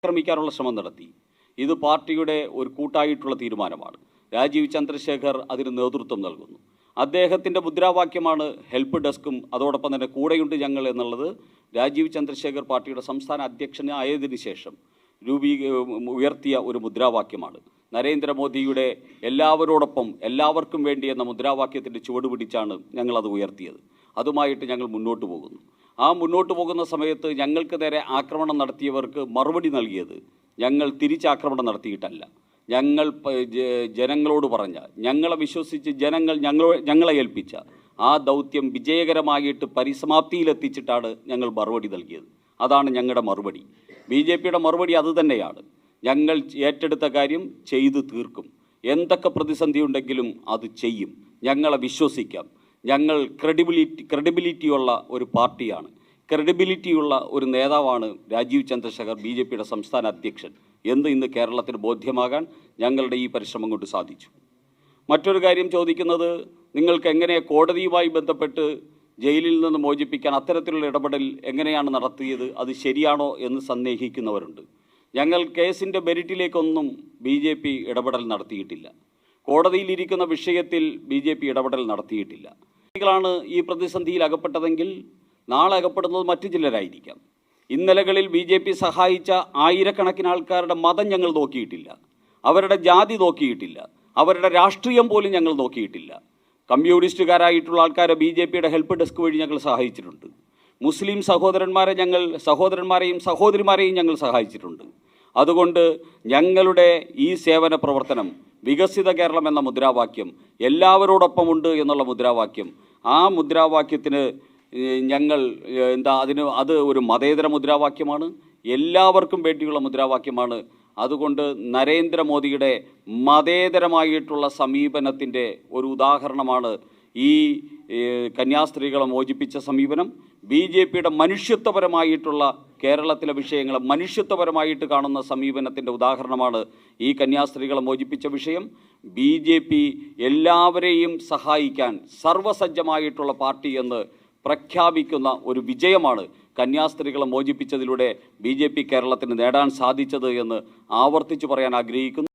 ആക്രമിക്കാനുള്ള ശ്രമം നടത്തി. ഇത് പാർട്ടിയുടെ ഒരു കൂട്ടായിട്ടുള്ള തീരുമാനമാണ്. രാജീവ് ചന്ദ്രശേഖർ അതിന് നേതൃത്വം നൽകുന്നു. അദ്ദേഹത്തിൻ്റെ മുദ്രാവാക്യമാണ് ഹെൽപ്പ് ഡെസ്കും അതോടൊപ്പം തന്നെ കൂടെയുണ്ട് ഞങ്ങൾ എന്നുള്ളത്. രാജീവ് ചന്ദ്രശേഖർ പാർട്ടിയുടെ സംസ്ഥാന അധ്യക്ഷനായതിനു ശേഷം ഉയർത്തിയ ഒരു മുദ്രാവാക്യമാണ്. നരേന്ദ്രമോദിയുടെ എല്ലാവരോടൊപ്പം എല്ലാവർക്കും വേണ്ടി എന്ന മുദ്രാവാക്യത്തിൻ്റെ ചുവട് പിടിച്ചാണ് ഞങ്ങളത് ഉയർത്തിയത്. അതുമായിട്ട് ഞങ്ങൾ മുന്നോട്ട് പോകുന്നു. ആ മുന്നോട്ട് പോകുന്ന സമയത്ത് ഞങ്ങൾക്ക് നേരെ ആക്രമണം നടത്തിയവർക്ക് മറുപടി നൽകിയത് ഞങ്ങൾ തിരിച്ചാക്രമണം നടത്തിയിട്ടല്ല. ഞങ്ങൾ ജനങ്ങളോട് പറഞ്ഞ, ഞങ്ങളെ വിശ്വസിച്ച് ജനങ്ങൾ ഞങ്ങളെ ഏൽപ്പിച്ച ആ ദൗത്യം വിജയകരമായിട്ട് പരിസമാപ്തിയിലെത്തിച്ചിട്ടാണ് ഞങ്ങൾ മറുപടി നൽകിയത്. അതാണ് ഞങ്ങളുടെ മറുപടി. BJPയുടെ മറുപടി അതുതന്നെയാണ്. ഞങ്ങൾ ഏറ്റെടുത്ത കാര്യം ചെയ്തു തീർക്കും. എന്തൊക്കെ പ്രതിസന്ധി ഉണ്ടെങ്കിലും അത് ചെയ്യും. ഞങ്ങളെ വിശ്വസിക്കാം. ഞങ്ങൾ ക്രെഡിബിലിറ്റിയുള്ള ഒരു പാർട്ടിയാണ്. ക്രെഡിബിലിറ്റിയുള്ള ഒരു നേതാവാണ് രാജീവ് ചന്ദ്രശേഖർ, BJPയുടെ സംസ്ഥാന അധ്യക്ഷൻ എന്ന് ഇന്ന് കേരളത്തിന് ബോധ്യമാകാൻ ഞങ്ങളുടെ ഈ പരിശ്രമം കൊണ്ട് സാധിച്ചു. മറ്റൊരു കാര്യം ചോദിക്കുന്നത്, നിങ്ങൾക്ക് എങ്ങനെ കോടതിയുമായി ബന്ധപ്പെട്ട് ജയിലിൽ നിന്ന് മോചിപ്പിക്കാൻ അത്തരത്തിലുള്ള ഇടപെടൽ എങ്ങനെയാണ് നടത്തിയത്, അത് ശരിയാണോ എന്ന് സന്ദേഹിക്കുന്നവരുണ്ട്. ഞങ്ങൾ കേസിൻ്റെ മെരിറ്റിലേക്കൊന്നും BJP ഇടപെടൽ നടത്തിയിട്ടില്ല. കോടതിയിലിരിക്കുന്ന വിഷയത്തിൽ BJP ഇടപെടൽ നടത്തിയിട്ടില്ല. ാണ് ഈ പ്രതിസന്ധിയിൽ അകപ്പെട്ടതെങ്കിൽ നാളെ അകപ്പെടുന്നത് മറ്റു ചിലരായിരിക്കാം. ഇന്നലകളിൽ BJP സഹായിച്ച ആയിരക്കണക്കിന് ആൾക്കാരുടെ മതം ഞങ്ങൾ നോക്കിയിട്ടില്ല, അവരുടെ ജാതി നോക്കിയിട്ടില്ല, അവരുടെ രാഷ്ട്രീയം പോലും ഞങ്ങൾ നോക്കിയിട്ടില്ല. കമ്മ്യൂണിസ്റ്റുകാരായിട്ടുള്ള ആൾക്കാരെ BJPയുടെ ഹെൽപ്പ് ഡെസ്ക് വഴി ഞങ്ങൾ സഹായിച്ചിട്ടുണ്ട്. മുസ്ലിം സഹോദരന്മാരെയും സഹോദരിമാരെയും ഞങ്ങൾ സഹായിച്ചിട്ടുണ്ട്. അതുകൊണ്ട് ഞങ്ങളുടെ ഈ സേവന പ്രവർത്തനം, വികസിത കേരളം എന്ന മുദ്രാവാക്യം, എല്ലാവരോടൊപ്പമുണ്ട് എന്നുള്ള മുദ്രാവാക്യം, ആ മുദ്രാവാക്യത്തിന് ഞങ്ങൾ അത് ഒരു മതേതര മുദ്രാവാക്യമാണ്, എല്ലാവർക്കും വേണ്ടിയുള്ള മുദ്രാവാക്യമാണ്. അതുകൊണ്ട് നരേന്ദ്രമോദിയുടെ മതേതരമായിട്ടുള്ള സമീപനത്തിൻ്റെ ഒരു ഉദാഹരണമാണ് ഈ കന്യാസ്ത്രീകളെ മോചിപ്പിച്ച സമീപനം. BJPയുടെ മനുഷ്യത്വപരമായിട്ടുള്ള കേരളത്തിലെ വിഷയങ്ങളെ മനുഷ്യത്വപരമായിട്ട് കാണുന്ന സമീപനത്തിൻ്റെ ഉദാഹരണമാണ് ഈ കന്യാസ്ത്രീകളെ മോചിപ്പിച്ച വിഷയം. BJP എല്ലാവരെയും സഹായിക്കാൻ സർവസജ്ജമായിട്ടുള്ള പാർട്ടി എന്ന് പ്രഖ്യാപിക്കുന്ന ഒരു വിജയമാണ് കന്യാസ്ത്രീകളെ മോചിപ്പിച്ചതിലൂടെ BJP കേരളത്തിന് നേടാൻ സാധിച്ചത് എന്ന് ആവർത്തിച്ചു പറയാൻ ആഗ്രഹിക്കുന്നു.